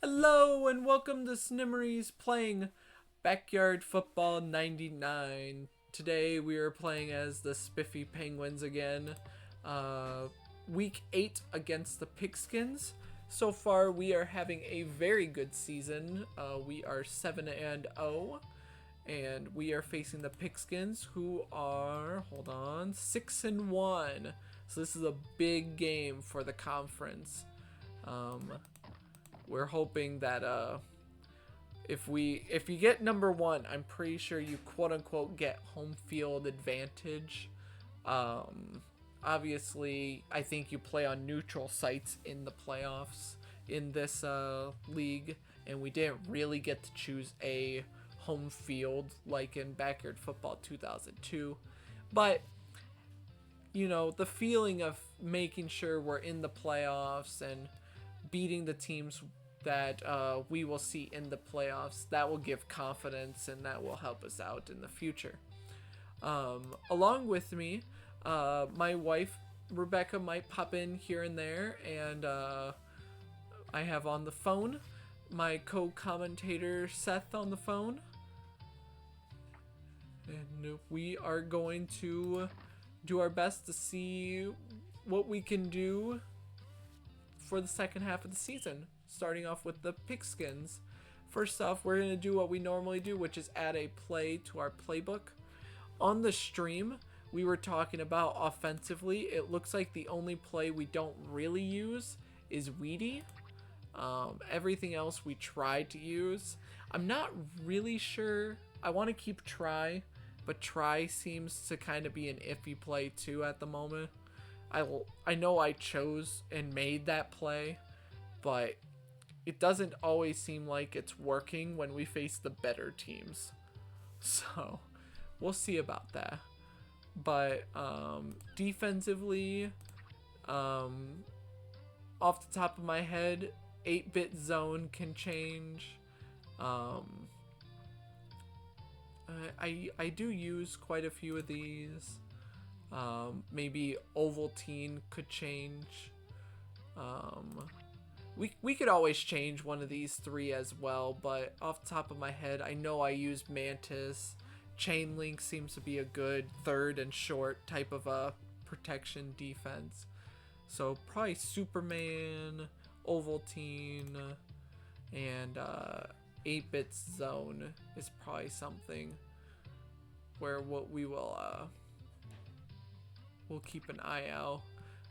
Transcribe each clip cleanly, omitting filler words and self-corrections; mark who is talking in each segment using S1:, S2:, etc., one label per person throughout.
S1: Hello and welcome to Snimmeries playing Backyard Football 99. Today we are playing as the Spiffy Penguins again. Week 8 against the Pigskins. So far we are having a very good season. We are 7-0 and we are facing the Pigskins who are, 6-1. So this is a big game for the conference. We're hoping that if you get number one, I'm pretty sure you quote unquote get home field advantage. Obviously, I think you play on neutral sites in the playoffs in this league, and we didn't really get to choose a home field like in Backyard Football 2002, but the feeling of making sure we're in the playoffs and beating the teams that we will see in the playoffs, that will give confidence and that will help us out in the future. Along with me, my wife Rebecca might pop in here and there, and I have on the phone my co-commentator Seth on the phone, and we are going to do our best to see what we can do for the second half of the season, starting off with the Pigskins. First off, we're going to do what we normally do, which is add a play to our playbook. On the stream, we were talking about offensively. It looks like the only play we don't really use is Weedy. Everything else we tried to use. I'm not really sure. I want to keep try, but try seems to kind of be an iffy play too at the moment. I know I chose and made that play, but it doesn't always seem like it's working when we face the better teams. So we'll see about that. But defensively, off the top of my head, 8-bit zone can change. I do use quite a few of these. Maybe Ovaltine could change. We could always change one of these three as well, but off the top of my head, I know I use Mantis. Chain Link seems to be a good third and short type of a protection defense. So probably Superman, Ovaltine, and 8-bit zone is probably something where we'll keep an eye out.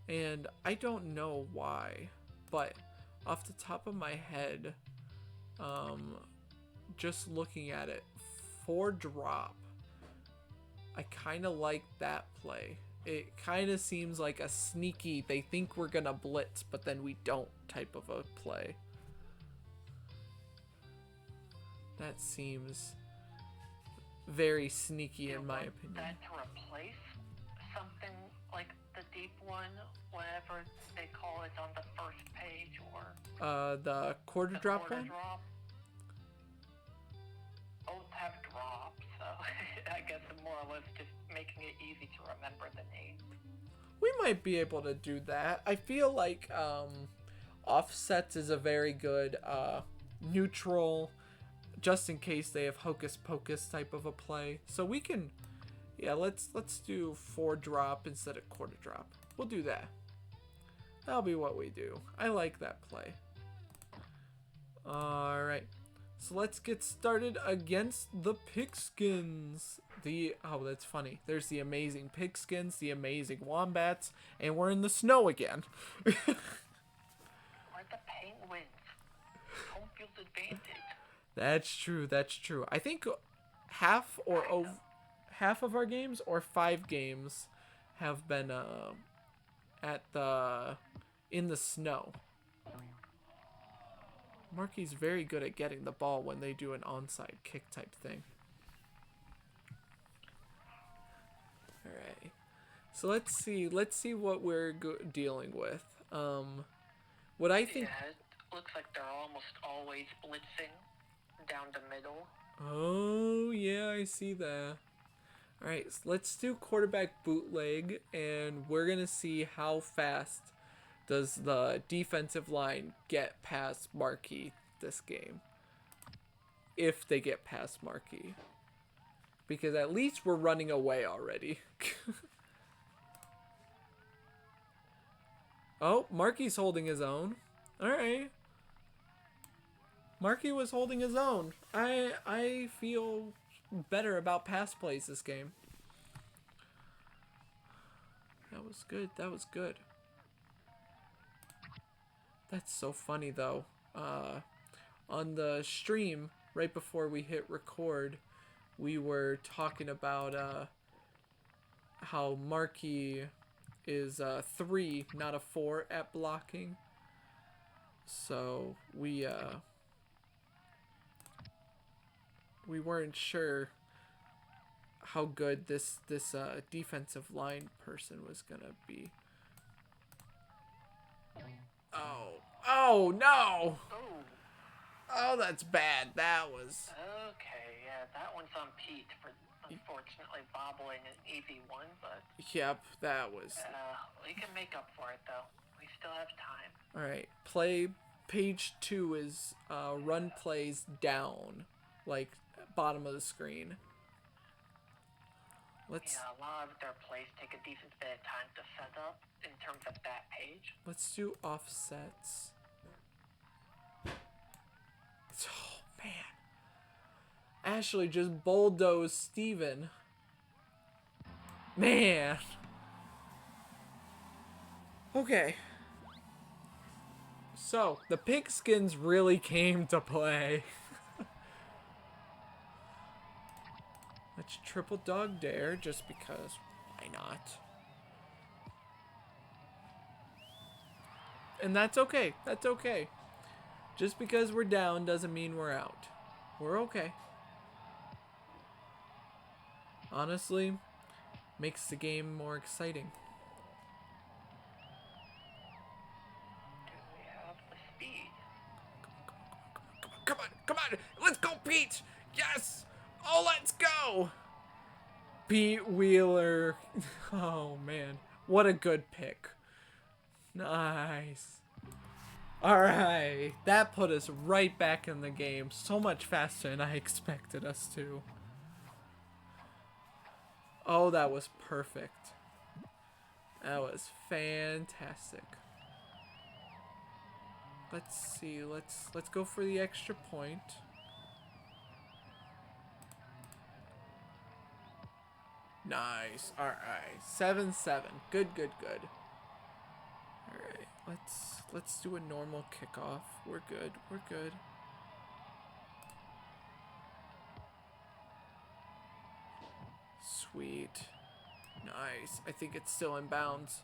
S1: And I don't know why, but off the top of my head, just looking at it, 4-drop, I kind of like that play. It kind of seems like a sneaky, they think we're gonna blitz but then we don't type of a play. That seems very sneaky in my opinion.
S2: That to replace something like the deep one, whatever they call it on the first page, or
S1: the quarter drop one?
S2: Both have drops, so I guess more or less just making it easy to remember the name.
S1: We might be able to do that. I feel like offsets is a very good neutral, just in case they have hocus pocus type of a play. So we can, yeah, let's do 4-drop instead of quarter drop. We'll do that. That'll be what we do. I like that play. All right. So let's get started against the Pigskins. Oh, that's funny. There's the amazing Pigskins, the amazing Wombats, and we're in the snow again.
S2: We're the Penguins. Home field advantage.
S1: That's true. That's true. I think half of our games or 5 games have been in the snow. Marky's very good at getting the ball when they do an onside kick type thing. All right. So let's see what we're dealing with. What I think.
S2: Yeah, it looks like they're almost always blitzing down the middle.
S1: Oh yeah, I see that. All right, so let's do quarterback bootleg, and we're gonna see how fast does the defensive line get past Markey this game. If they get past Marky. Because at least we're running away already. Oh, Marky's holding his own. Alright. Marky was holding his own. I feel better about pass plays this game. That was good. That was good. That's so funny though. On the stream, right before we hit record, we were talking about how Marky is 3, not a 4 at blocking. So we weren't sure how good this defensive line person was gonna be. Oh no! Oh, that's bad. That was.
S2: Okay, yeah, that one's on Pete for unfortunately bobbling an easy one, but.
S1: Yep, that was.
S2: We can make up for it though. We still have time.
S1: All right, page 2 is run plays down, like bottom of the screen. Let's.
S2: Yeah, a lot of their plays take a decent bit of time to set up in terms of that page.
S1: Let's do offsets. Oh man, Ashley just bulldozed Steven. Man. Okay. So, the Pigskins really came to play. Let's triple dog dare, just because. Why not? And that's okay. That's okay. Just because we're down doesn't mean we're out. We're okay. Honestly, makes the game more exciting.
S2: Do we have the speed?
S1: Come on, come on, let's go, Pete! Yes! Oh, let's go! Pete Wheeler. Oh, man. What a good pick. Nice. Alright, that put us right back in the game so much faster than I expected us to. Oh, that was perfect. That was fantastic. Let's see, let's go for the extra point. Nice. Alright. 7-7. Good, good, good. Alright, let's do a normal kickoff. We're good. We're good. Sweet. Nice. I think it's still in bounds.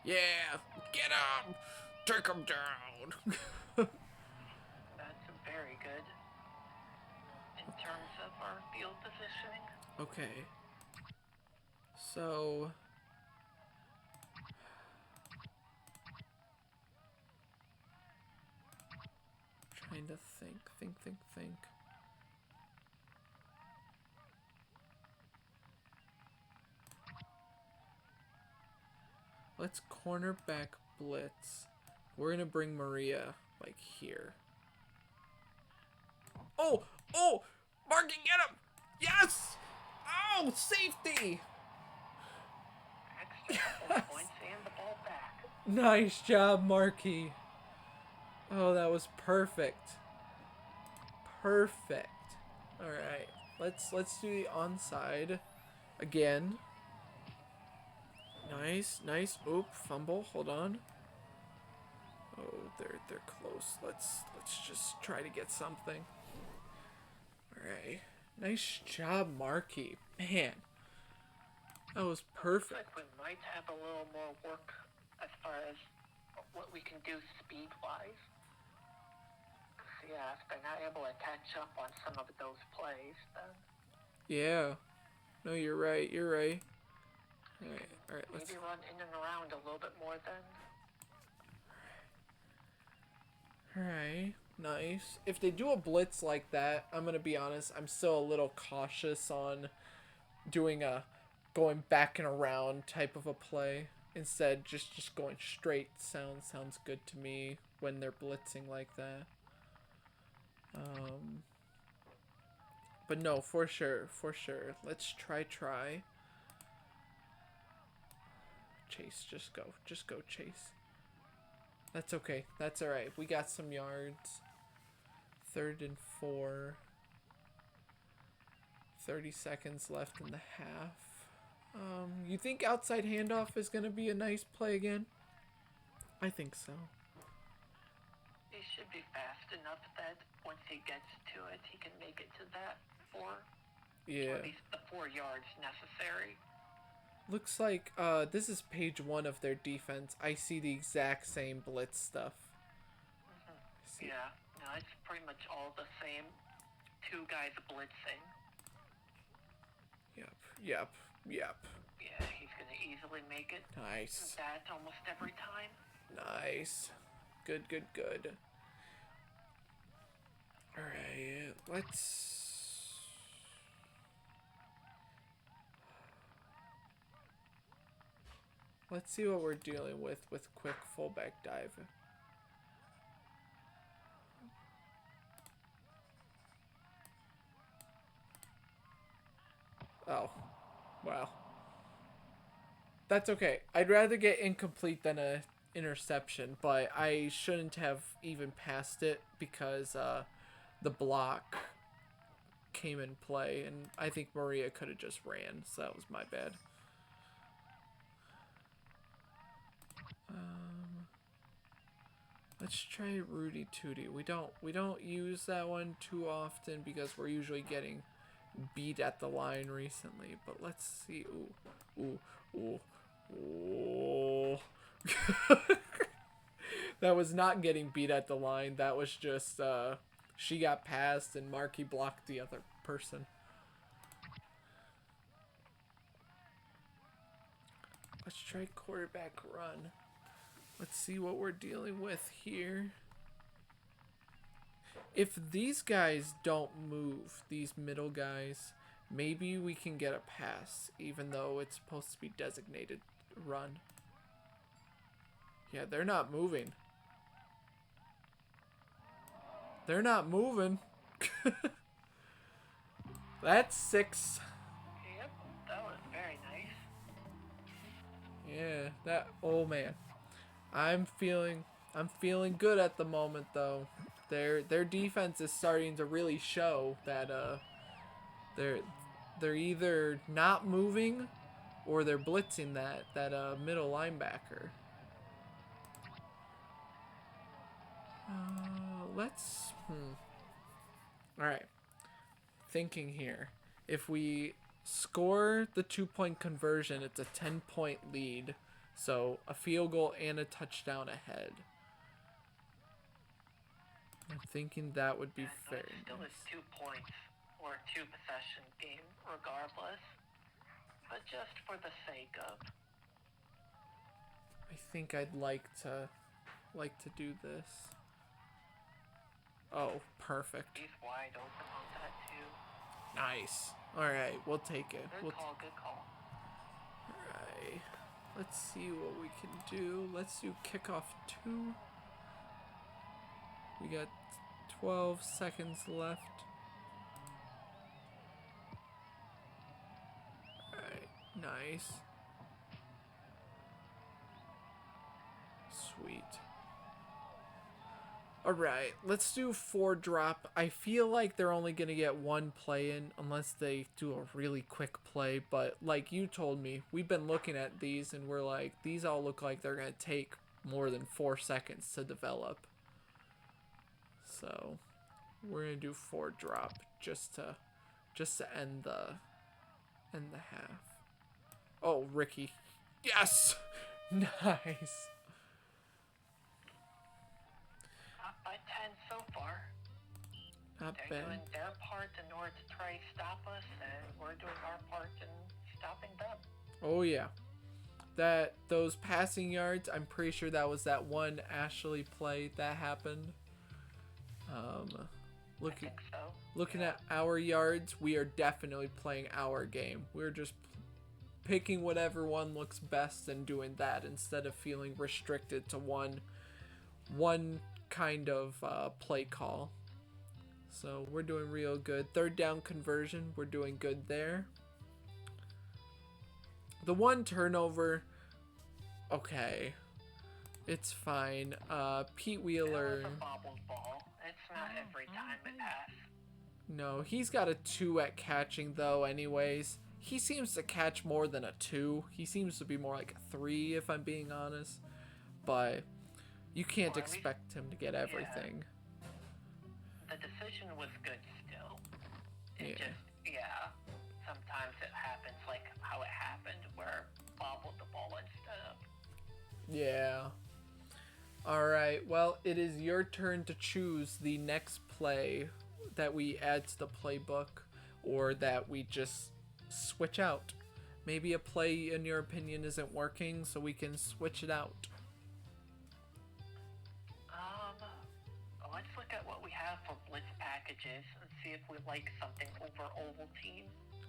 S1: Yeah! Get him! Take him down!
S2: That's very good in terms of our field positioning.
S1: Okay. So... trying to think. Let's cornerback blitz. We're gonna bring Maria, like, here. Oh! Oh! Marky, get him! Yes! Oh, safety!
S2: Extra couple points and the ball back.
S1: Nice job, Marky. Oh, that was perfect. Perfect. Alright. Let's do the onside again. Nice, nice. Oop, fumble. Hold on. Oh, they're close. Let's just try to get something. Alright. Nice job, Marky. Man. That was perfect.
S2: Looks like we might have a little more work as far as what we can do speed-wise. Yeah, if they're not able to catch up on some of those plays, then...
S1: Yeah. No, you're right. You're right. Alright, let's...
S2: maybe run in and around a little bit more then.
S1: Alright, nice. If they do a blitz like that, I'm gonna be honest, I'm still a little cautious on doing a going back and around type of a play. Instead, just going straight sounds good to me when they're blitzing like that. Um, but no, for sure, for sure. Let's try. Chase, just go, Chase. That's okay. That's all right. We got some yards. 3rd and 4. 30 seconds left in the half. You think outside handoff is gonna be a nice play again? I think so.
S2: He should be fast enough that once he gets to it, he can make it to that 4.
S1: Yeah.
S2: Or at least the 4 yards necessary.
S1: Looks like this is page 1 of their defense. I see the exact same blitz stuff.
S2: Yeah, no, it's pretty much all the same. 2 guys blitzing.
S1: Yep.
S2: Yeah, he's gonna easily make it.
S1: Nice.
S2: That almost every time.
S1: Nice. Good. Alright, let's see what we're dealing with quick fullback dive. Oh, wow. That's okay. I'd rather get incomplete than a interception, but I shouldn't have even passed it because the block came in play, and I think Maria could have just ran, so that was my bad. Let's try Rudy Tooty. We don't use that one too often because we're usually getting beat at the line recently, but let's see. Ooh. That was not getting beat at the line. That was just she got passed and Marky blocked the other person. Let's try quarterback run. Let's see what we're dealing with here. If these guys don't move, these middle guys, maybe we can get a pass, even though it's supposed to be designated run. Yeah, they're not moving. They're not moving. That's 6.
S2: Yep, that was very nice.
S1: Yeah, that, oh man. I'm feeling good at the moment though. Their defense is starting to really show that they're either not moving or they're blitzing that middle linebacker. Let's all right. Thinking here. If we score the 2-point conversion, it's a 10-point lead. So a field goal and a touchdown ahead. I'm thinking that would be fair.
S2: Still is 2 points or a 2-possession game, regardless. But just for the sake of.
S1: I think I'd like to do this. Oh, perfect.
S2: He's wide open on that too.
S1: Nice. All right, we'll take it.
S2: Good call.
S1: All right. Let's see what we can do. Let's do kickoff 2. We got 12 seconds left. Alright, nice. Sweet. Alright, let's do 4 drop. I feel like they're only going to get 1 play in unless they do a really quick play. But like you told me, we've been looking at these and we're like, these all look like they're going to take more than 4 seconds to develop. So we're going to do 4 drop just to end the half. Oh, Ricky. Yes! Nice.
S2: By 10 so far.
S1: Not
S2: They're
S1: bad.
S2: doing their part in order to try to stop us, and we're doing our part in stopping them.
S1: Oh yeah. Those passing yards, I'm pretty sure that was that one Ashley play that happened. Looking at our yards, we are definitely playing our game. We're just picking whatever one looks best and doing that instead of feeling restricted to one kind of play call. So we're doing real good. Third down conversion, we're doing good there. The one turnover, okay, it's fine. Pete Wheeler.
S2: It was a bobbled ball. It's not every time it has.
S1: No, he's got a 2 at catching though anyways. He seems to catch more than a 2. He seems to be more like a 3 if I'm being honest. But you can't expect him to get everything.
S2: The decision was good still. It
S1: Yeah.
S2: just, sometimes it happens like how it happened where bobbled the ball instead of.
S1: Yeah. Alright, well, it is your turn to choose the next play that we add to the playbook or that we just switch out. Maybe a play, in your opinion, isn't working, so we can switch it out.
S2: Let's look at what we have for blitz packages and see if we like something over Ovaltine.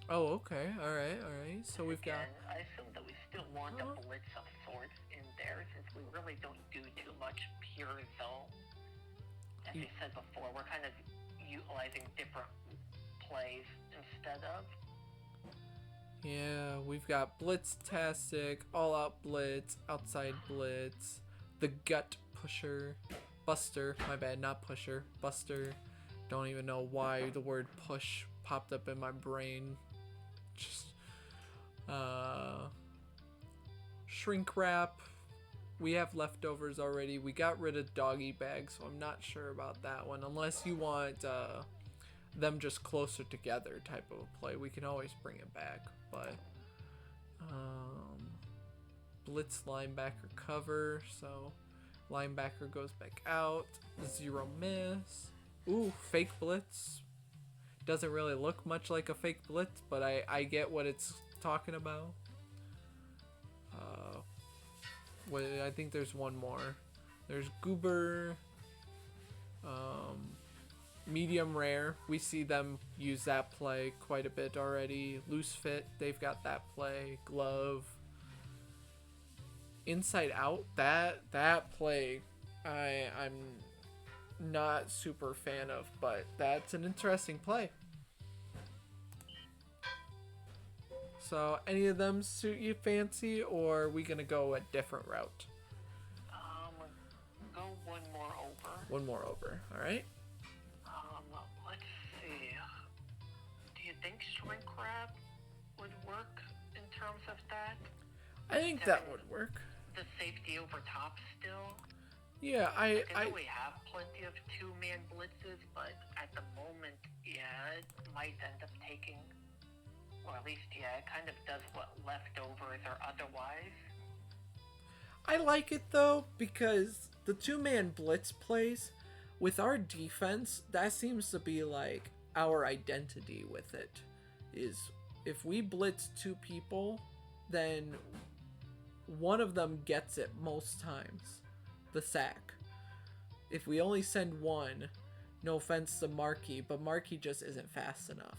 S1: Oh, okay. Alright. So we've got...
S2: Again, I assume that we still want a blitz of sorts in there since we really don't do too much pure zone. As you said before, we're kind of utilizing different plays instead of.
S1: Yeah, we've got Blitz-tastic, all-out blitz, outside blitz, the gut pusher, buster, my bad, not pusher, buster. Don't even know why the word push popped up in my brain. Just, shrink wrap. We have leftovers already. We got rid of doggy bag, so I'm not sure about that one. Unless you want, them just closer together type of a play, we can always bring it back. But blitz linebacker cover, so linebacker goes back out, 0 miss. Ooh, fake blitz. Doesn't really look much like a fake blitz, but I get what it's talking about. I think there's one more. There's Goober. Medium rare, we see them use that play quite a bit already. Loose fit, they've got that play. Glove. Inside out, that play I'm not super fan of, but that's an interesting play. So any of them suit you fancy, or are we gonna go a different route?
S2: Go one more over.
S1: One more over, alright?
S2: Let's see. Do you think shrink wrap would work in terms of that?
S1: I think that would work.
S2: The safety over top still?
S1: Yeah,
S2: I know we have plenty of 2-man blitzes, but at the moment, it might end up taking, or at least, it kind of does what leftovers or otherwise.
S1: I like it though, because the 2-man blitz plays, with our defense, that seems to be like our identity with it. Is if we blitz 2 people, then one of them gets it most times. The sack. If we only send one, no offense to Markey, but Markey just isn't fast enough.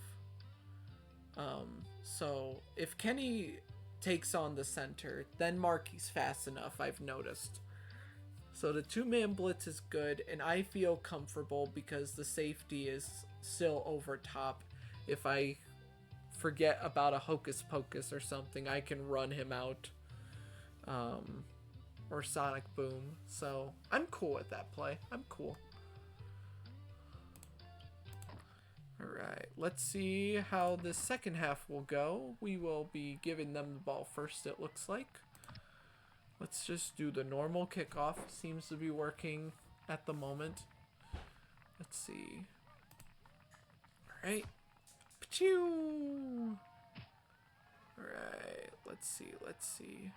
S1: So if Kenny takes on the center, then Markey's fast enough, I've noticed. So the 2-man blitz is good, and I feel comfortable because the safety is still over top. If I forget about a hocus pocus or something, I can run him out. Or Sonic Boom. So I'm cool with that play. I'm cool. Alright, let's see how the second half will go. We will be giving them the ball first, it looks like. Let's just do the normal kickoff. Seems to be working at the moment. Let's see. Alright. Pachoo! Alright, let's see.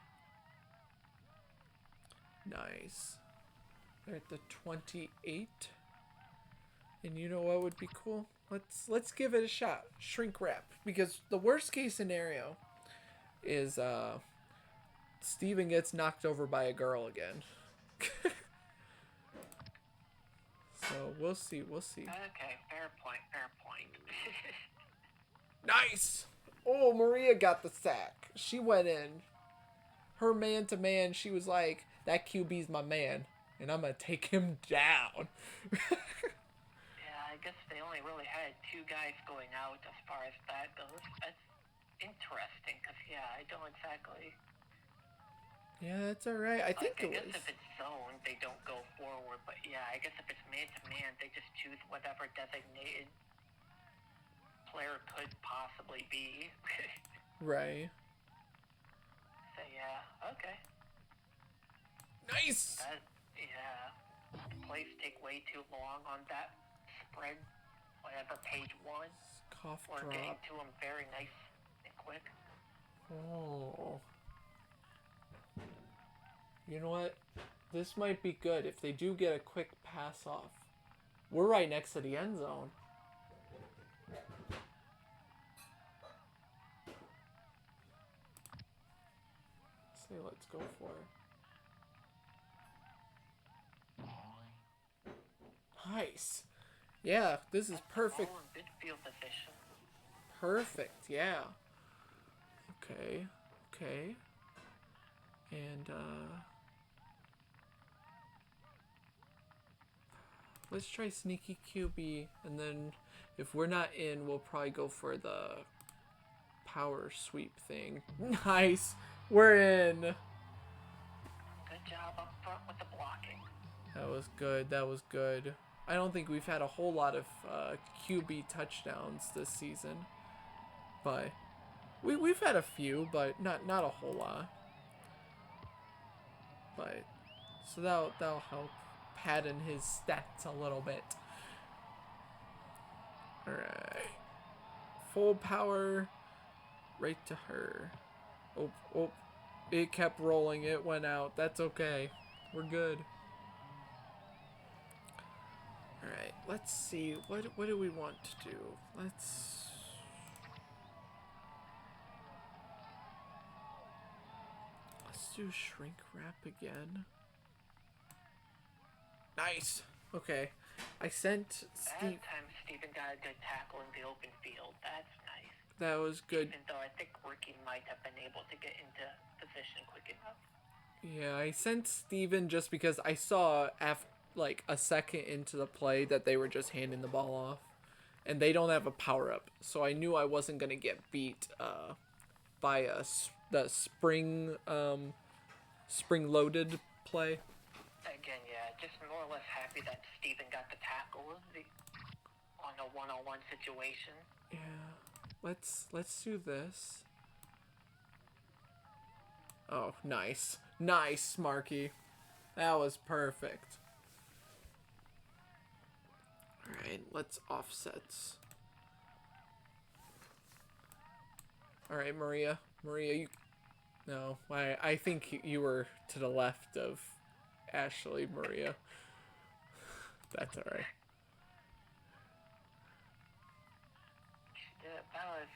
S1: Nice. They're at the 28. And you know what would be cool? Let's give it a shot. Shrink wrap. Because the worst case scenario is Steven gets knocked over by a girl again. So we'll see.
S2: Okay, fair point.
S1: Nice! Oh, Maria got the sack. She went in. Her man to man, she was like, that QB's my man, and I'm gonna take him down.
S2: I guess they they only really had 2 guys going out as far as that goes. That's interesting, because, yeah, I don't exactly...
S1: Yeah, it's alright. I think
S2: I
S1: it
S2: guess
S1: was.
S2: if it's zone, they don't go forward, but yeah, I guess if it's man-to-man, they just choose whatever designated player could possibly be.
S1: Right.
S2: So, yeah, okay.
S1: Nice!
S2: Yeah. Plays take way too long on that spread, whatever, page 1.
S1: Cough
S2: We're getting
S1: drop.
S2: to them very nice and quick.
S1: Oh. You know what? This might be good if they do get a quick pass off. We're right next to the end zone. Say, let's go for it. Nice. Yeah, this is perfect.
S2: All in good field position.
S1: Perfect, yeah. Okay, okay. And, let's try sneaky QB, and then if we're not in, we'll probably go for the power sweep thing. Nice! We're in!
S2: Good job up front with the blocking.
S1: That was good, that was good. I don't think we've had a whole lot of QB touchdowns this season. But we've had a few, but not a whole lot. But so that'll help pad in his stats a little bit. Alright. Full power right to her. Oh, it kept rolling, it went out. That's okay. We're good. Alright, let's see. What do we want to do? Let's do shrink wrap again. Nice. Okay. I sent Steve.
S2: That time Steven got a good tackle in the open field. That's nice.
S1: That was good.
S2: Even though I think Ricky might have been able to get into position quick enough.
S1: Yeah, I sent Steven just because I saw after like a second into the play that they were just handing the ball off. And they don't have a power up. So I knew I wasn't going to get beat by the spring loaded play.
S2: Again, yeah, just more or less happy that Steven got the tackle on a one-on-one situation.
S1: Yeah. Let's do this. Oh, nice. Nice, Marky. That was perfect. Alright, let's offsets. Alright, Maria. Maria, you... No, I think you were to the left of Ashley, Maria. That's alright.
S2: She did about as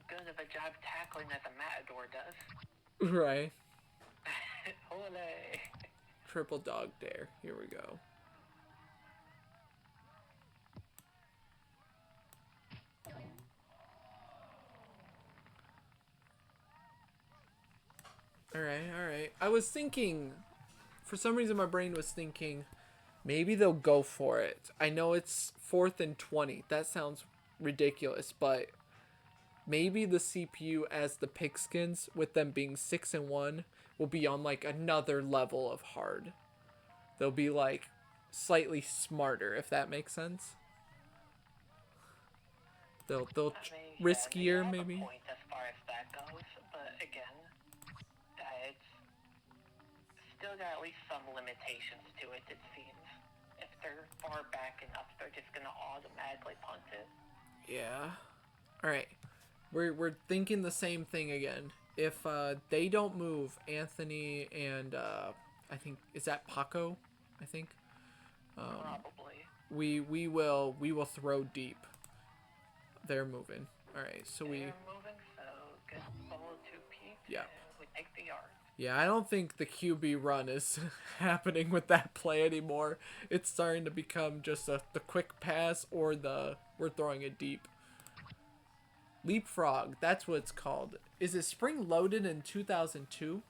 S2: good of a job tackling as a matador does.
S1: Right.
S2: Ole.
S1: Triple dog dare. Here we go. Alright. I was thinking, for some reason my brain was thinking, maybe they'll go for it. I know it's 4th and 20. That sounds ridiculous, but maybe the CPU as the Pigskins, with them being 6 and 1, will be on like another level of hard. They'll be like slightly smarter, if that makes sense. They'll riskier,
S2: they have
S1: maybe.
S2: A point as far as that goes, but again, it's still got at least some limitations to it. It seems if they're far back enough, they're just gonna automatically punt it.
S1: Yeah. All right. We're thinking the same thing again. If they don't move, Anthony and I think is that Paco, I think.
S2: Probably.
S1: We will throw deep. They're moving. All right. So
S2: They're moving, so good ball to Pete.
S1: Yeah.
S2: We take the yard.
S1: Yeah, I don't think the QB run is happening with that play anymore. It's starting to become just the quick pass or we're throwing it deep. Leapfrog, that's what it's called. Is it spring loaded in 2002?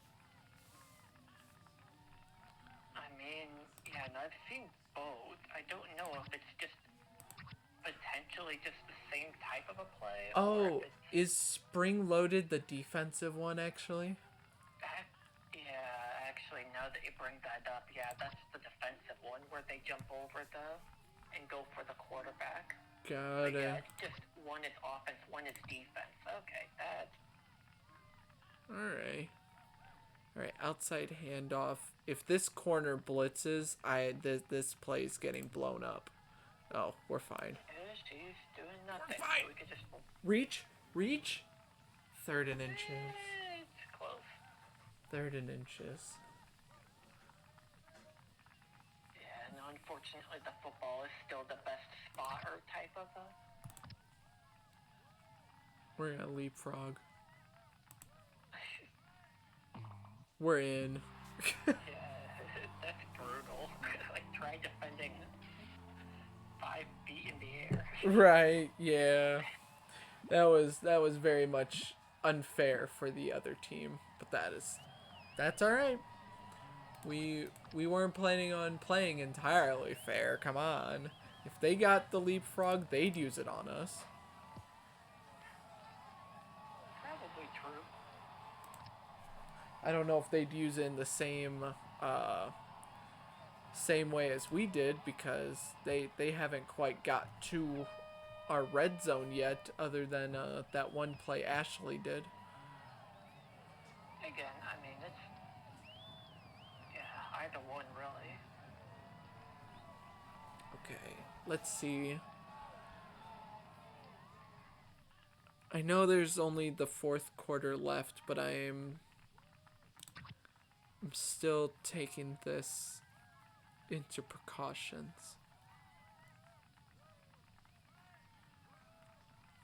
S2: I mean, yeah, and I've seen both. I don't know if it's just potentially actually just the same type of a play, or
S1: Oh,
S2: if it's
S1: is spring loaded the defensive one actually?
S2: yeah, actually, now that you bring that up, yeah, that's the defensive one where they jump over and go for the quarterback.
S1: Got
S2: But yeah,
S1: it.
S2: it's just one is offense, one is defense. Okay, that's
S1: Alright. Alright, outside handoff. If this corner blitzes, this play is getting blown up. Oh, we're fine.
S2: she's doing nothing.
S1: fine.
S2: So we could just
S1: Reach, reach. Third and inches.
S2: it's close.
S1: Third and inches.
S2: Yeah, and unfortunately, the football is still the best spotter type of a.
S1: We're gonna leapfrog. We're in.
S2: Yeah, that's brutal. Like try defending 5 feet in the air.
S1: Right, yeah. That was very much unfair for the other team, but that's all right. We weren't planning on playing entirely fair. Come on. If they got the leapfrog, they'd use it on us.
S2: Probably true.
S1: I don't know if they'd use it in the same way as we did because they haven't quite got to our red zone yet, other than that one play Ashley did.
S2: Again, I mean, it's yeah, either one really.
S1: Okay, let's see. I know there's only the fourth quarter left, but I'm still taking this into precautions.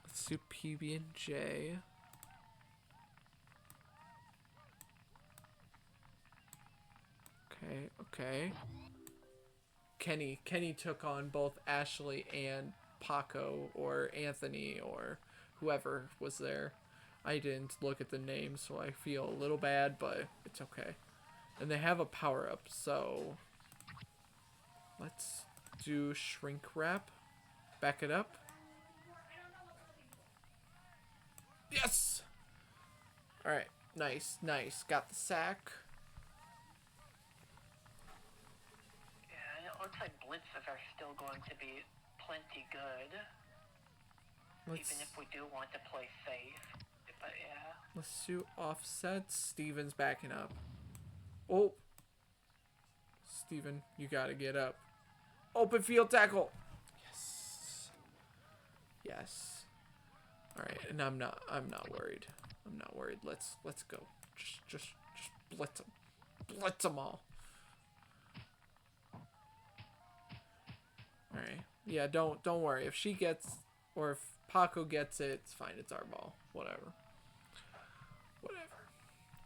S1: Let's do PB&J. Okay. Kenny took on both Ashley and Paco or Anthony or whoever was there. I didn't look at the names, so I feel a little bad, but it's okay. And they have a power up, so let's do shrink wrap. Back it up. Yes! Alright, nice. Got the sack.
S2: Yeah, it looks like blitzes are still going to be plenty good. Even if we do want to play safe. But yeah.
S1: Let's do offsets. Steven's backing up. Oh. Steven, you gotta get up. Open field tackle. Yes. Alright, and I'm not worried. Let's go. Just blitz them. Blitz them all. Alright. Yeah, don't worry. If she gets, or if Paco gets it, it's fine. It's our ball. Whatever.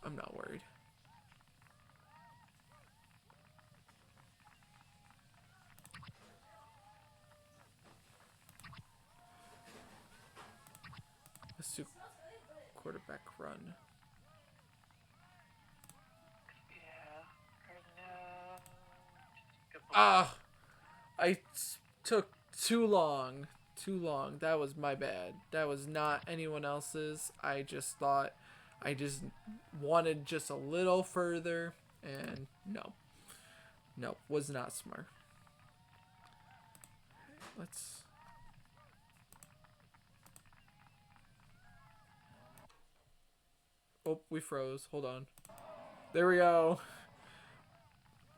S1: I'm not worried. Let's do quarterback run.
S2: Yeah. Right now.
S1: Ah! I took too long. That was my bad. That was not anyone else's. I just thought I just wanted just a little further, and no, was not smart. Let's. Oh, we froze. Hold on. There we go.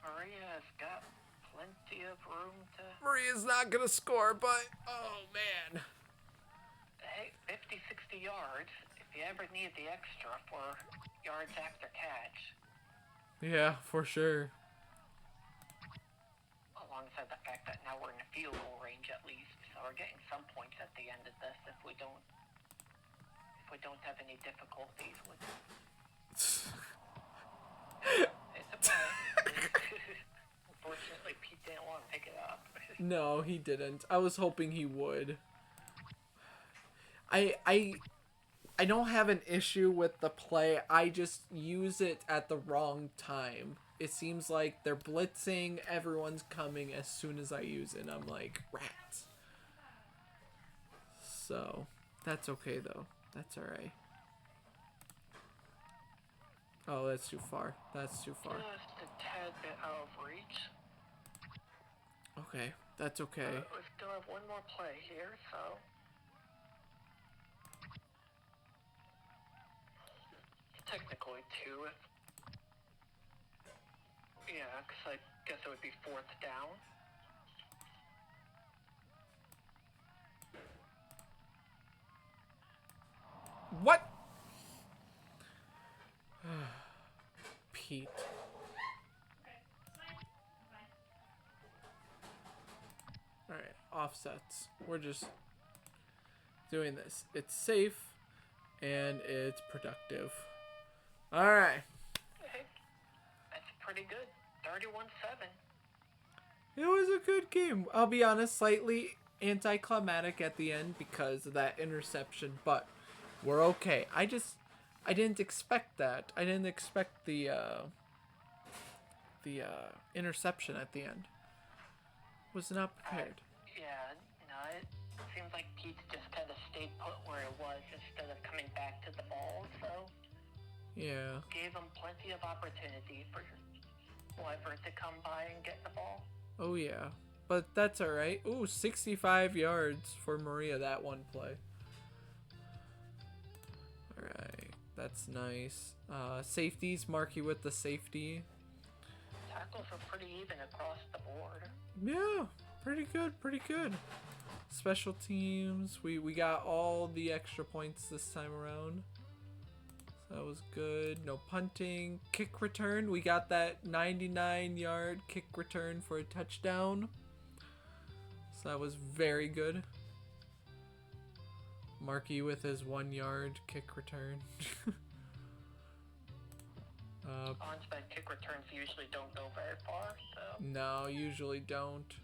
S2: Maria's got plenty of room to.
S1: Maria's not gonna score, but oh man.
S2: Hey, 50, 60 yards. If you ever need the extra for yards after catch.
S1: Yeah, for sure.
S2: Alongside the fact that now we're in a field goal range at least, so we're getting some points at the end of this if we don't have any difficulties with it. It's a play. Unfortunately, Pete didn't want to pick it up.
S1: No, he didn't. I was hoping he would. I don't have an issue with the play. I just use it at the wrong time. It seems like they're blitzing, everyone's coming as soon as I use it. I'm like, rats. So, that's okay though. That's alright. Oh, that's too far. That's too far.
S2: Just a tad bit out of reach.
S1: Okay, that's okay.
S2: We still have one more play here, so... Technically two. Yeah, because I guess it would be fourth down.
S1: What? Pete. Alright, offsets. We're just doing this. It's safe and it's productive. Alright.
S2: Hey, that's pretty good. 31-7.
S1: It was a good game. I'll be honest, slightly anticlimactic at the end because of that interception, but we're okay. I didn't expect that. I didn't expect the interception at the end. Was not prepared.
S2: Yeah, no, it seems like Pete just kind of stayed put where it was instead of coming back to the ball, so...
S1: Yeah.
S2: Gave him plenty of opportunity for whoever to come by and get the ball.
S1: Oh yeah. But that's alright. Ooh, 65 yards for Maria that one play. Alright. That's nice. Safeties, Marky with the safety.
S2: Tackles are pretty even across the board.
S1: Yeah, pretty good, pretty good. Special teams, we got all the extra points this time around. So that was good. No punting. Kick return, we got that 99-yard kick return for a touchdown. So that was very good. Marky with his 1-yard kick return.
S2: On-spec kick returns usually don't go very far, so...
S1: No, usually don't.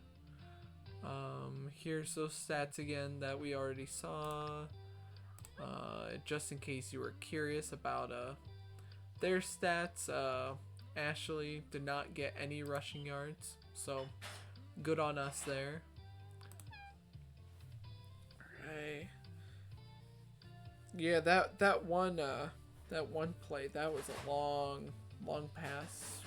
S1: Here's those stats again that we already saw. Just in case you were curious about their stats, Ashley did not get any rushing yards, so good on us there. Alright. Yeah, that one play, that was a long pass.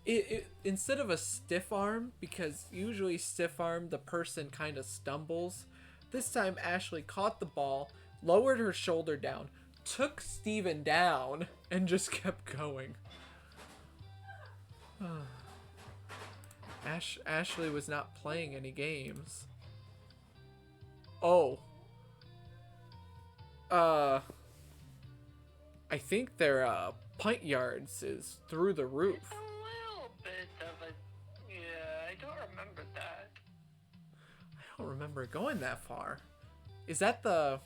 S1: It instead of a stiff arm, because usually stiff arm the person kind of stumbles, this time Ashley caught the ball, lowered her shoulder down, took Steven down, and just kept going. Ashley was not playing any games. Oh. I think their punt yards is through the roof.
S2: A little bit of a... Yeah, I don't remember that.
S1: I don't remember going that far. Is that the...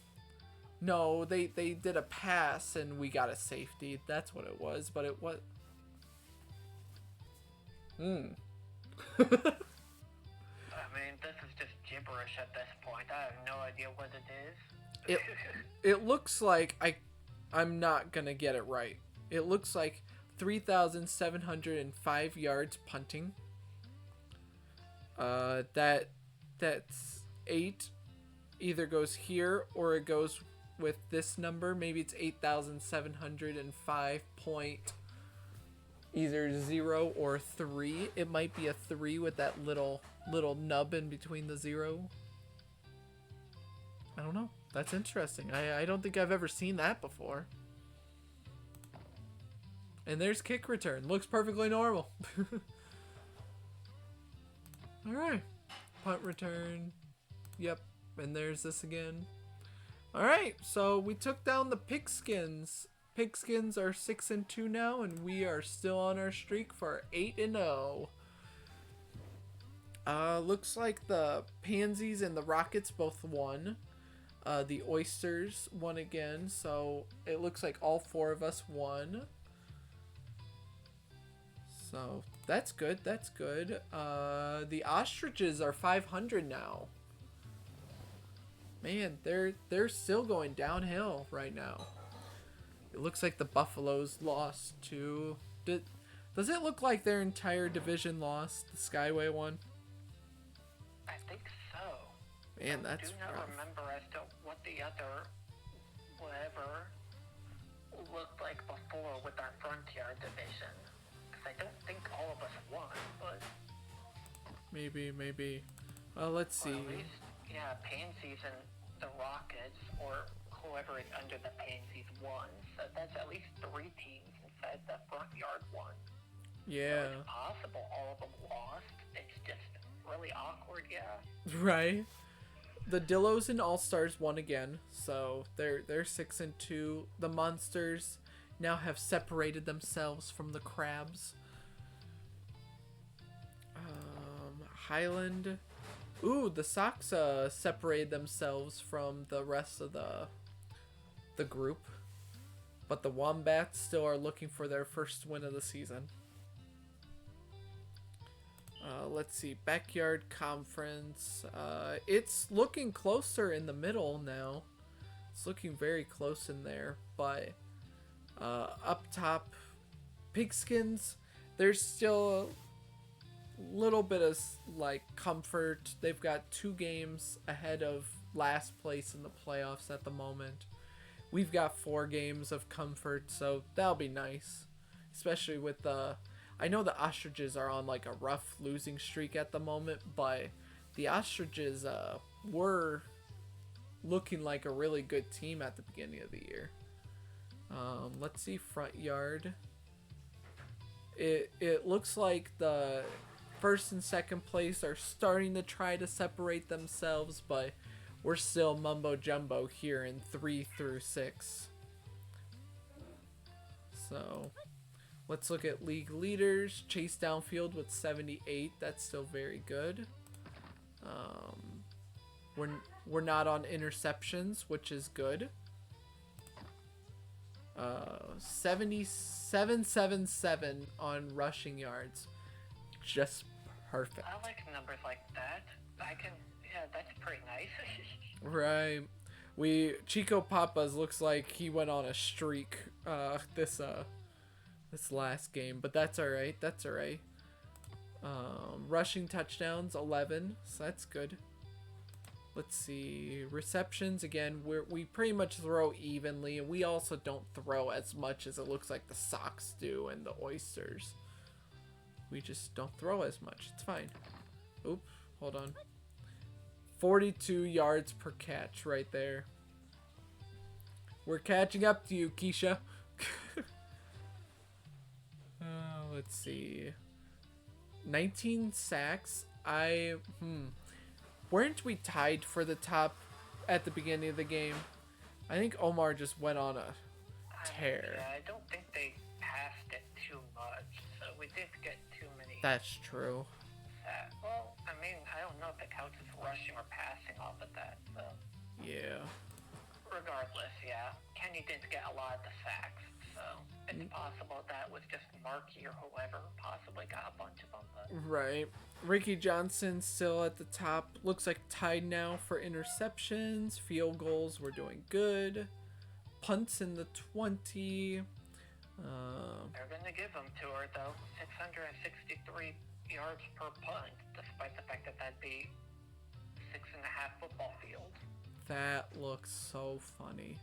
S1: No, they did a pass and we got a safety. That's what it was, but it was...
S2: I mean, this is just gibberish at this point. I have no idea what it is.
S1: It looks like I'm not gonna get it right. It looks like 3,705 yards punting. That's 8 either goes here or it goes with this number. Maybe it's 8,705 point either 0 or 3. It might be a 3 with that little nub in between the 0. I don't know. That's interesting. I don't think I've ever seen that before. And there's kick return. Looks perfectly normal. Alright. Punt return. Yep. And there's this again. Alright. So we took down the Pigskins. Pigskins are 6-2 now. And we are still on our streak for 8-0. Looks like the Pansies and the Rockets both won. The Oysters won again, so it looks like all 4 of us won. So that's good. That's good. The Ostriches are 500 now. Man, they're still going downhill right now. It looks like the Buffaloes lost too. Does it look like their entire division lost? The Skyway one.
S2: I think so.
S1: Man, that's
S2: do not
S1: rough.
S2: remember as to what the other whatever looked like before with our Frontier division. Because I don't think all of us won, but
S1: Maybe. Well, let's
S2: or
S1: see.
S2: at least Pansies and the Rockets or whoever is under the Pansies won. So that's at least 3 teams inside the front yard won.
S1: Yeah.
S2: So it's possible all of them lost. It's just really awkward, yeah.
S1: Right. The Dillos and All Stars won again, so they're 6-2. The Monsters now have separated themselves from the Crabs. Highland. Ooh, the Sox separated themselves from the rest of the group, but the Wombats still are looking for their first win of the season. Let's see, Backyard Conference. It's looking closer in the middle now. It's looking very close in there, but up top, Pigskins, there's still a little bit of like comfort. They've got 2 games ahead of last place in the playoffs at the moment. We've got 4 games of comfort, so that'll be nice, especially with the. I know the Ostriches are on like a rough losing streak at the moment, but the Ostriches were looking like a really good team at the beginning of the year. Let's see, front yard. It looks like the first and second place are starting to try to separate themselves, but we're still mumbo jumbo here in 3 through 6. So let's look at league leaders. Chase Downfield with 78. That's still very good. We're not on interceptions, which is good. 777 on rushing yards. Just perfect.
S2: I like numbers like that. That's pretty nice.
S1: Right. Chico Papas looks like he went on a streak this last game, but that's all right. Rushing touchdowns 11, so that's good. Let's see, receptions again. We pretty much throw evenly, and we also don't throw as much as it looks like the Sox do and the Oysters. We just don't throw as much. It's fine. Oop, hold on. 42 yards per catch right there. We're catching up to you, Keisha. Let's see. 19 sacks. Weren't we tied for the top at the beginning of the game? I think Omar just went on a tear.
S2: Yeah, I don't think they passed it too much, so we didn't get too many.
S1: That's true.
S2: Well, I mean, I don't know if it counts as rushing or passing off of that, so.
S1: Yeah.
S2: Regardless, yeah. Kenny didn't get a lot of the sacks, so it's possible that was just Markey or whoever possibly got a bunch of them. But.
S1: Right. Ricky Johnson still at the top. Looks like tied now for interceptions. Field goals, we're doing good. Punts in the 20.
S2: They're going to give them to her, though. 663 yards per punt, despite the fact that that'd be 6.5 football fields.
S1: That looks so funny.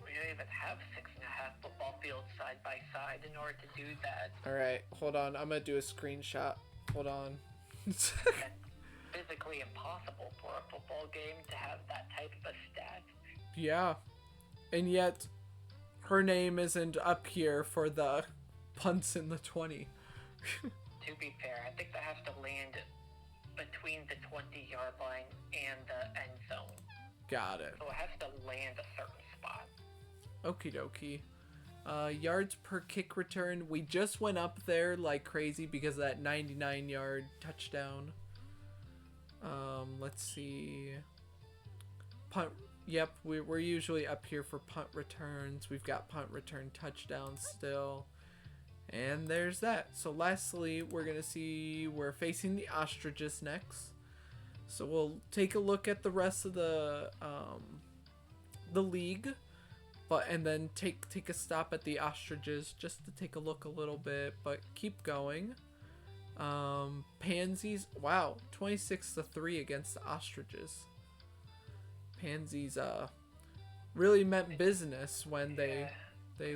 S2: We don't even have 6.5 football fields side by side in order to do that.
S1: Alright, hold on. I'm going to do a screenshot. Hold on.
S2: It's physically impossible for a football game to have that type of a stat.
S1: Yeah. And yet, her name isn't up here for the punts in the 20.
S2: To be fair, I think that has to land between the 20-yard line and the end zone.
S1: Got it.
S2: So it has to land a certain spot.
S1: Okie dokie. Yards per kick return. We just went up there like crazy because of that 99-yard touchdown. Let's see. Punt. Yep, we're usually up here for punt returns. We've got punt return touchdowns still. And there's that. So lastly, we're going to see we're facing the Ostriches next. So we'll take a look at the rest of the league. And then take a stop at the Ostriches just to take a look a little bit, but keep going. Pansies, wow, 26-3 against the Ostriches. Pansies really meant business when they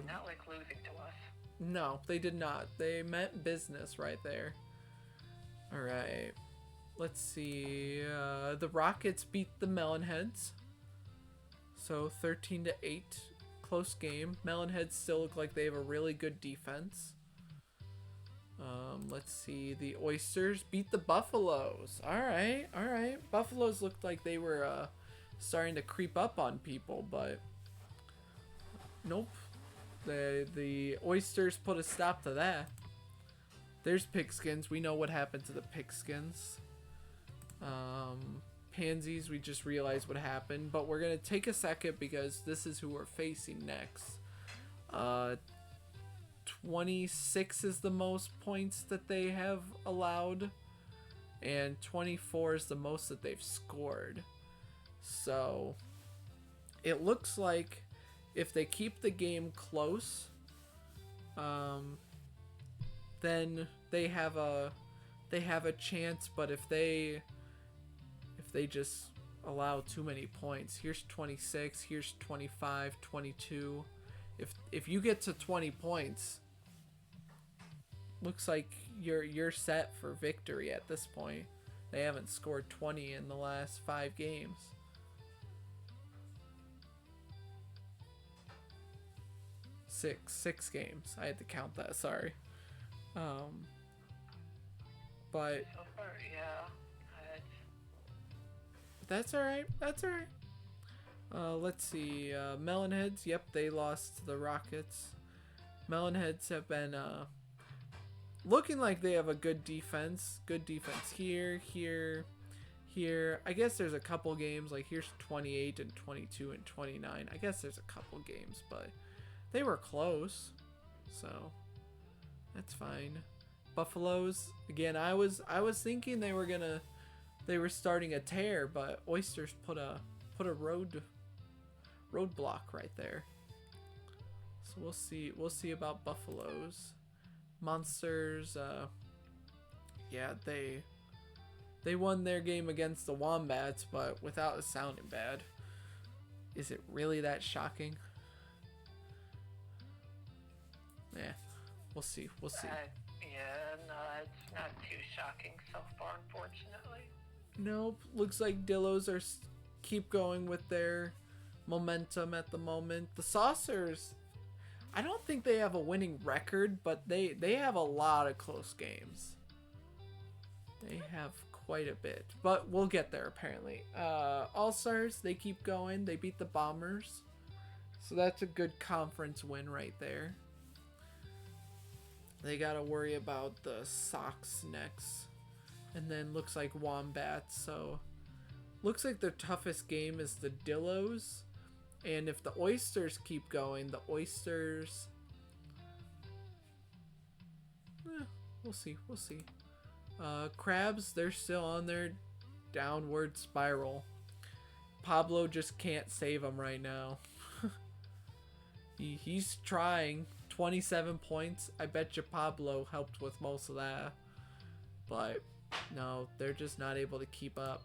S2: not like losing to us.
S1: no, they did not. They meant business right there. All right. Let's see. The Rockets beat the Melonheads. So 13-8, close game. Melonheads still look like they have a really good defense. Let's see. The Oysters beat the Buffaloes. All right, all right. Buffaloes looked like they were starting to creep up on people, but nope. The Oysters put a stop to that. There's Pigskins. We know what happened to the Pigskins. Pansies, we just realized what happened, but we're gonna take a second because this is who we're facing next. 26 is the most points that they have allowed, and 24 is the most that they've scored. So it looks like if they keep the game close, then they have a chance. But if they just allow too many points, here's 26, here's 25, 22. If you get to 20 points, looks like you're set for victory at this point. They haven't scored 20 in the last 5 games. Six games. I had to count that, sorry. But
S2: So far, yeah.
S1: that's alright. That's alright. Let's see. Melonheads, yep, they lost to the Rockets. Melonheads have been looking like they have a good defense. Good defense here. I guess there's a couple games, like here's 28 and 22 and 29. I guess there's a couple games, but they were close, so that's fine. Buffaloes, again, I was thinking they were starting a tear, but Oysters put a roadblock right there. So we'll see about Buffaloes. Monsters, yeah, they won their game against the Wombats, but without it sounding bad. Is it really that shocking? Yeah, we'll see.
S2: Yeah, no, it's not too shocking so far, unfortunately.
S1: Nope. Looks like Dillos keep going with their momentum at the moment. The Saucers, I don't think they have a winning record, but they have a lot of close games. They have quite a bit, but we'll get there apparently. All-Stars, they keep going. They beat the Bombers, so that's a good conference win right there. They gotta worry about the Sox next, and then looks like Wombats. So looks like their toughest game is the Dillos, and if the Oysters keep going, the Oysters, we'll see. Crabs, they're still on their downward spiral. Pablo just can't save them right now. He's trying. 27 points. I bet you Pablo helped with most of that. But no, they're just not able to keep up.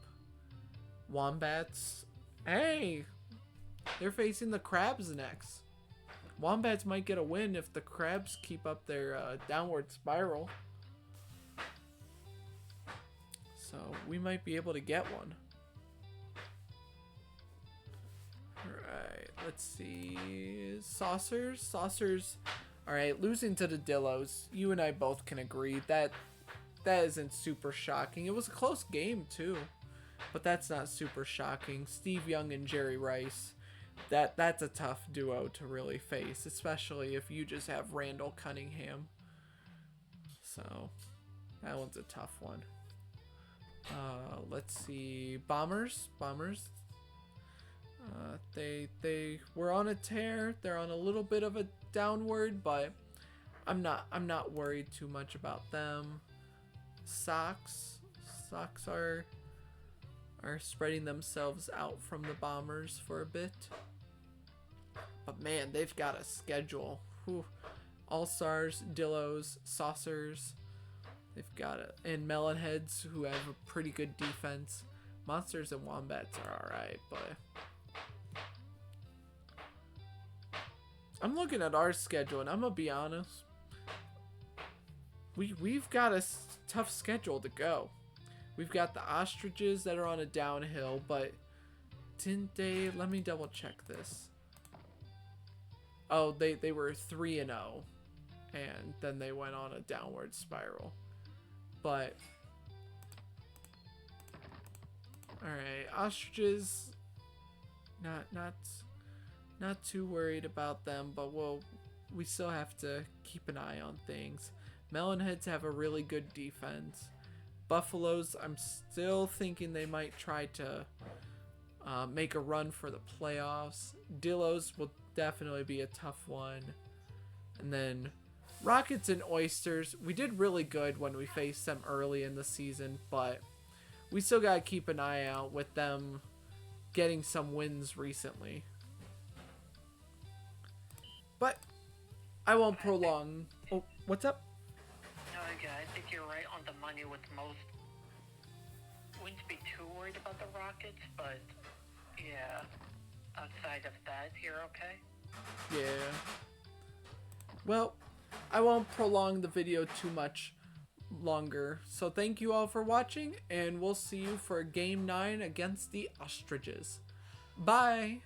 S1: Wombats, hey, they're facing the Crabs next. Wombats might get a win if the Crabs keep up their downward spiral. So we might be able to get one. Alright, let's see. Saucers. Alright, losing to the Dillos. You and I both can agree that isn't super shocking. It was a close game too, but that's not super shocking. Steve Young and Jerry Rice. That's a tough duo to really face, especially if you just have Randall Cunningham. So that one's a tough one. Let's see. Bombers. They were on a tear. They're on a little bit of a downward, but I'm not worried too much about them. Sox are spreading themselves out from the Bombers for a bit. But man, they've got a schedule. Whew. All-Stars, Dillos, Saucers. They've got it. And Melonheads, who have a pretty good defense. Monsters and Wombats are alright, but... I'm looking at our schedule, and I'm gonna be honest. We've got a tough schedule to go. We've got the Ostriches that are on a downhill, but didn't they... Let me double check this. Oh, they were 3-0, and then they went on a downward spiral. But all right, Ostriches, not too worried about them, but we still have to keep an eye on things. Melonheads have a really good defense. Buffaloes, I'm still thinking they might try to make a run for the playoffs. Dillos will definitely be a tough one. And then Rockets and Oysters, we did really good when we faced them early in the season, but we still got to keep an eye out with them getting some wins recently. But I won't prolong. Oh, what's up?
S2: No, yeah, I think you're right on the money with most. Wouldn't be too worried about the Rockets, but yeah, outside of that, you're okay?
S1: Yeah. Well, I won't prolong the video too much longer. So thank you all for watching, and we'll see you for Game 9 against the Ostriches. Bye!